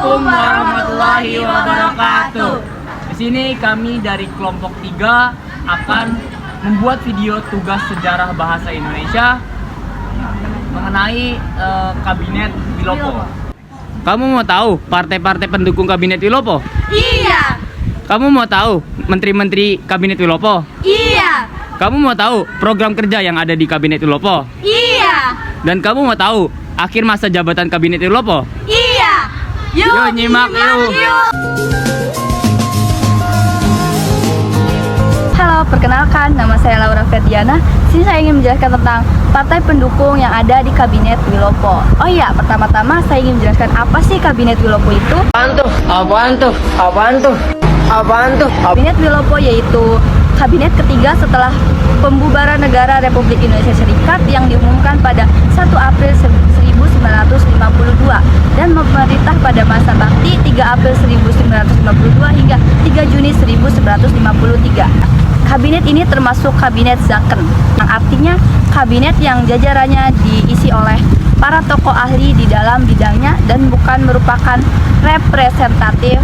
Assalamualaikum warahmatullahi wabarakatuh. Di sini kami dari kelompok 3 akan membuat video tugas sejarah bahasa Indonesia mengenai Kabinet Wilopo. Kamu mau tahu partai-partai pendukung Kabinet Wilopo? Iya. Kamu mau tahu menteri-menteri Kabinet Wilopo? Iya. Kamu mau tahu program kerja yang ada di Kabinet Wilopo? Iya. Dan kamu mau tahu akhir masa jabatan Kabinet Wilopo? Iya. Yuk nyimak yuk. Halo, perkenalkan nama saya Laura Ferdiana. Sini saya ingin menjelaskan tentang partai pendukung yang ada di Kabinet Wilopo. Oh iya, pertama-tama saya ingin menjelaskan apa sih Kabinet Wilopo itu. Apaan tuh? Kabinet Wilopo yaitu kabinet ketiga setelah pembubaran negara Republik Indonesia Serikat yang diumumkan pada 1 April 1952 dan memerintah pada masa bakti 3 April 1952 hingga 3 Juni 1953. Kabinet ini termasuk kabinet Zaken, yang artinya kabinet yang jajarannya diisi oleh para tokoh ahli di dalam bidangnya dan bukan merupakan representatif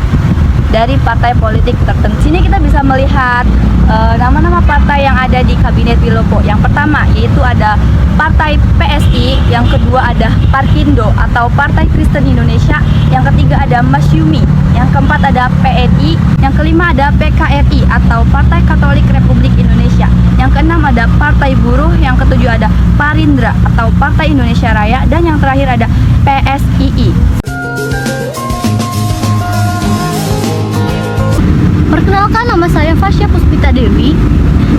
dari partai politik tertentu. Sini kita bisa melihat nama-nama partai yang ada di Kabinet Wilopo. Yang pertama yaitu ada Partai PSI, yang kedua ada Parkindo atau Partai Kristen Indonesia, yang ketiga ada Masyumi, yang keempat ada PNI, yang kelima ada PKRI atau Partai Katolik Republik Indonesia, yang keenam ada Partai Buruh, yang ketujuh ada Parindra atau Partai Indonesia Raya, dan yang terakhir ada PSII. Perkenalkan, nama saya Fasya Puspita Dewi.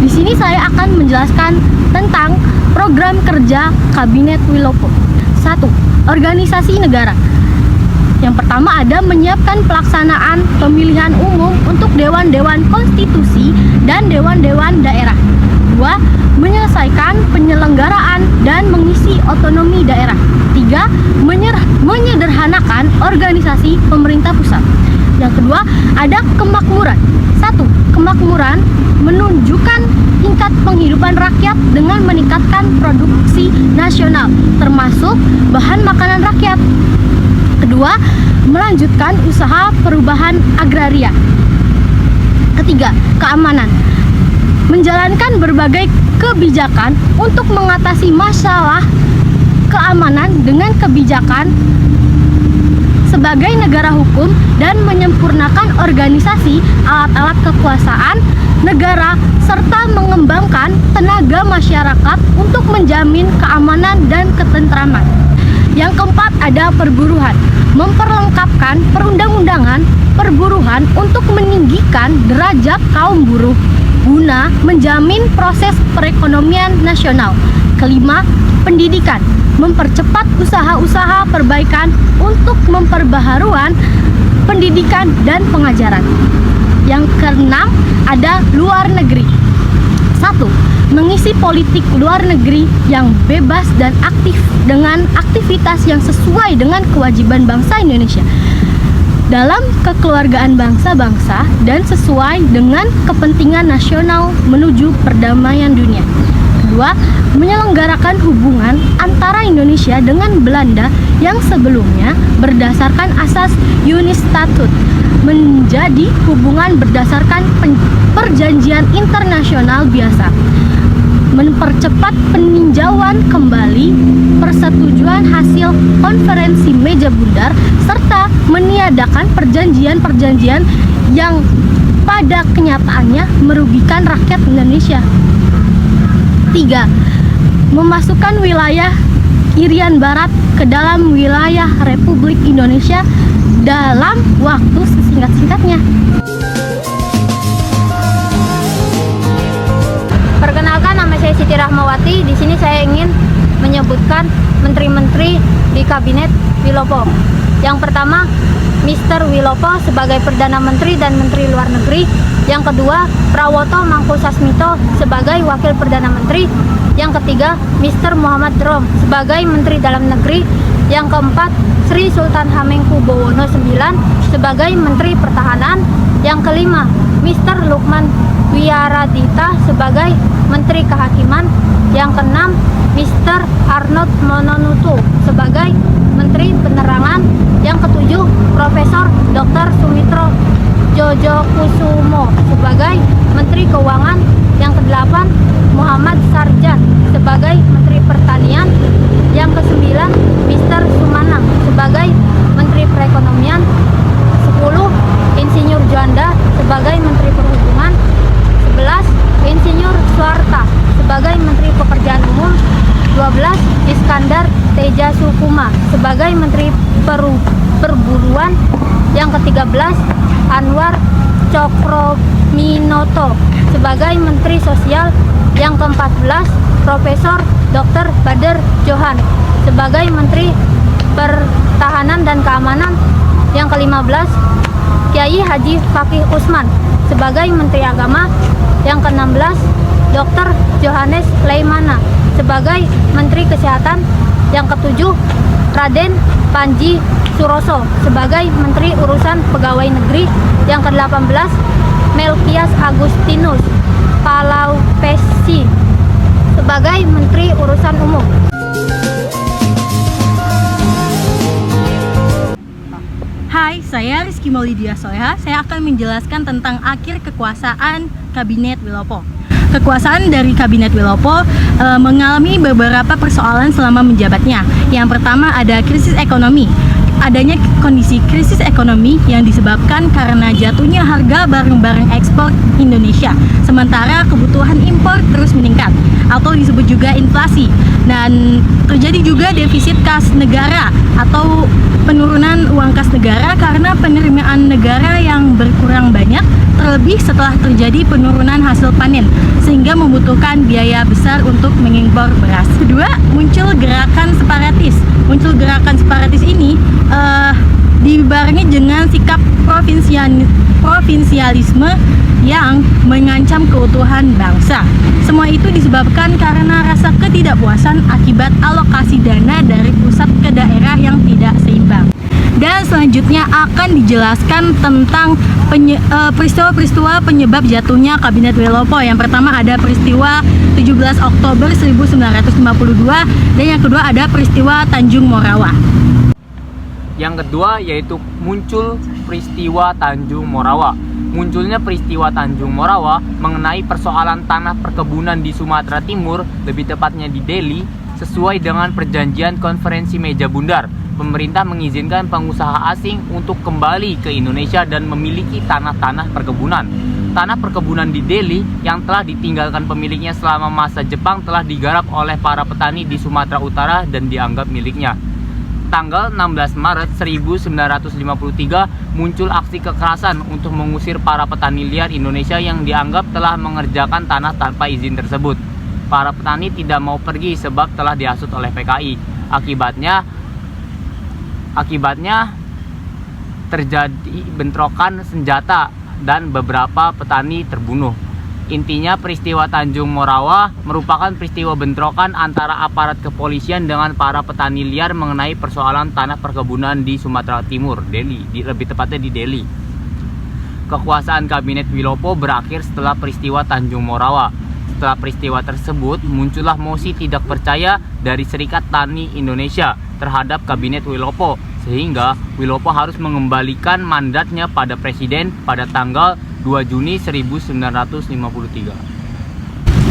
Di sini saya akan menjelaskan tentang program kerja Kabinet Wilopo. 1. Organisasi negara. Yang pertama ada menyiapkan pelaksanaan pemilihan umum untuk dewan-dewan konstitusi dan dewan-dewan daerah. 2. Menyelesaikan penyelenggaraan dan mengisi otonomi daerah. 3. Menyederhanakan organisasi pemerintah pusat. Yang kedua, ada kemakmuran. 1. Kemakmuran menunjukkan tingkat penghidupan rakyat dengan meningkatkan produksi nasional, termasuk bahan makanan rakyat. Kedua, melanjutkan usaha perubahan agraria. Ketiga, keamanan. Menjalankan berbagai kebijakan untuk mengatasi masalah keamanan dengan kebijakan sebagai negara hukum dan menyempurnakan organisasi alat-alat kekuasaan negara serta mengembangkan tenaga masyarakat untuk menjamin keamanan dan ketentraman. Yang keempat ada perburuhan, memperlengkapkan perundang-undangan perburuhan untuk meninggikan derajat kaum buruh guna menjamin proses perekonomian nasional. Kelima, pendidikan, mempercepat usaha-usaha perbaikan untuk memperbaharuan pendidikan dan pengajaran. Yang keenam ada luar negeri. 1. Mengisi politik luar negeri yang bebas dan aktif dengan aktivitas yang sesuai dengan kewajiban bangsa Indonesia dalam kekeluargaan bangsa-bangsa dan sesuai dengan kepentingan nasional menuju perdamaian dunia. Kedua, menyelenggarakan hubungan antara Indonesia dengan Belanda yang sebelumnya berdasarkan asas Unistatut menjadi hubungan berdasarkan perjanjian internasional biasa. Mempercepat peninjauan kembali persetujuan hasil konferensi meja bundar serta meniadakan perjanjian-perjanjian yang pada kenyataannya merugikan rakyat Indonesia. 3. Memasukkan wilayah Irian Barat ke dalam wilayah Republik Indonesia dalam waktu sesingkat-singkatnya. Perkenalkan, nama saya Siti Rahmawati. Di sini saya ingin menyebutkan menteri-menteri di Kabinet Wilopo. Yang pertama, Mr. Wilopo sebagai Perdana Menteri dan Menteri Luar Negeri. Yang kedua, Prawoto Mangkusasmito sebagai Wakil Perdana Menteri. Yang ketiga, Mr. Muhammad Rom sebagai Menteri Dalam Negeri. Yang keempat, Sri Sultan Hamengkubuwono IX sebagai Menteri Pertahanan. Yang kelima, Mr. Lukman Wiaradita sebagai Menteri Kehakiman. Yang keenam, Mr. Arnold Mononuto sebagai Menteri Penerangan. Yang ketujuh, Profesor Dr. Sumitro Jojokusumo sebagai Menteri Keuangan. Yang kedelapan, Muhammad Sarjan sebagai Menteri Pertanian. Yang kesembilan, Mr. Sumanang sebagai Menteri Perekonomian. 10, Insinyur Juanda sebagai Menteri Perhubungan. 11, Insinyur Suarta sebagai Menteri Pekerjaan Umum. 12, Iskandar Teja Sukuma sebagai Menteri Perburuan. Yang ke-13, Anwar Cokroaminoto sebagai Menteri Sosial. Yang ke-14, Profesor Dr. Badar Johan sebagai Menteri Pertahanan dan Keamanan. Yang ke-15, Kiai Haji Fakih Usman sebagai Menteri Agama. Yang ke-16, Dr. Johannes Leimana sebagai Menteri Kesehatan. Yang ke-7, Raden Panji Suroso sebagai Menteri Urusan Pegawai Negeri. Yang ke-18, Melkias Agustinus Palaupesi sebagai Menteri Urusan Umum. Hai, saya Rizky Maulidia Soleha. Saya akan menjelaskan tentang akhir kekuasaan Kabinet Wilopo. Kekuasaan dari Kabinet Wilopo mengalami beberapa persoalan selama menjabatnya. Yang pertama ada krisis ekonomi. Adanya kondisi krisis ekonomi yang disebabkan karena jatuhnya harga barang-barang ekspor Indonesia, sementara kebutuhan impor terus meningkat atau disebut juga inflasi. Dan terjadi juga defisit kas negara atau penurunan uang kas negara karena penerimaan negara yang berkurang banyak, terlebih setelah terjadi penurunan hasil panen sehingga membutuhkan biaya besar untuk mengimpor beras. Kedua, muncul gerakan separatis. Muncul gerakan separatis ini dibarengi dengan sikap provinsialisme yang mengancam keutuhan bangsa. Semua itu disebabkan karena rasa ketidakpuasan akibat alokasi dana dari pusat ke daerah yang tidak seimbang. Dan selanjutnya akan dijelaskan tentang peristiwa-peristiwa penyebab jatuhnya Kabinet Wilopo. Yang pertama ada peristiwa 17 Oktober 1952 dan yang kedua ada peristiwa Tanjung Morawa. Yang kedua yaitu muncul peristiwa Tanjung Morawa. Munculnya peristiwa Tanjung Morawa mengenai persoalan tanah perkebunan di Sumatera Timur, lebih tepatnya di Delhi, sesuai dengan perjanjian konferensi meja bundar. Pemerintah mengizinkan pengusaha asing untuk kembali ke Indonesia dan memiliki tanah-tanah perkebunan. Tanah perkebunan di Delhi yang telah ditinggalkan pemiliknya selama masa Jepang telah digarap oleh para petani di Sumatera Utara dan dianggap miliknya. Tanggal 16 Maret 1953 muncul aksi kekerasan untuk mengusir para petani liar Indonesia yang dianggap telah mengerjakan tanah tanpa izin tersebut. Para petani tidak mau pergi sebab telah dihasut oleh PKI. Akibatnya terjadi bentrokan senjata dan beberapa petani terbunuh. Intinya peristiwa Tanjung Morawa merupakan peristiwa bentrokan antara aparat kepolisian dengan para petani liar mengenai persoalan tanah perkebunan di Sumatera Timur, Delhi, lebih tepatnya di Delhi. Kekuasaan Kabinet Wilopo berakhir setelah peristiwa Tanjung Morawa. Setelah peristiwa tersebut, muncullah mosi tidak percaya dari Serikat Tani Indonesia terhadap Kabinet Wilopo, sehingga Wilopo harus mengembalikan mandatnya pada Presiden pada tanggal 2 Juni 1953.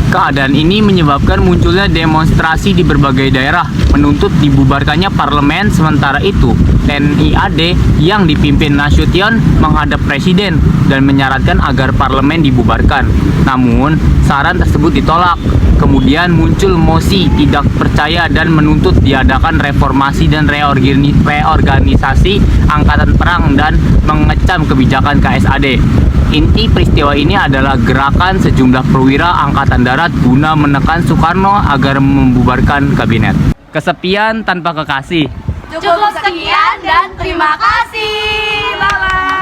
Keadaan ini menyebabkan munculnya demonstrasi di berbagai daerah menuntut dibubarkannya parlemen. Sementara itu, TNI AD yang dipimpin Nasution menghadap presiden dan menyarankan agar parlemen dibubarkan. Namun, saran tersebut ditolak. Kemudian muncul mosi tidak percaya dan menuntut diadakan reformasi dan reorganisasi angkatan perang dan mengecam kebijakan KSAD. Inti peristiwa ini adalah gerakan sejumlah perwira angkatan darat guna menekan Soekarno agar membubarkan kabinet. Kesepian tanpa kekasih. Cukup sekian dan terima kasih. Bye-bye.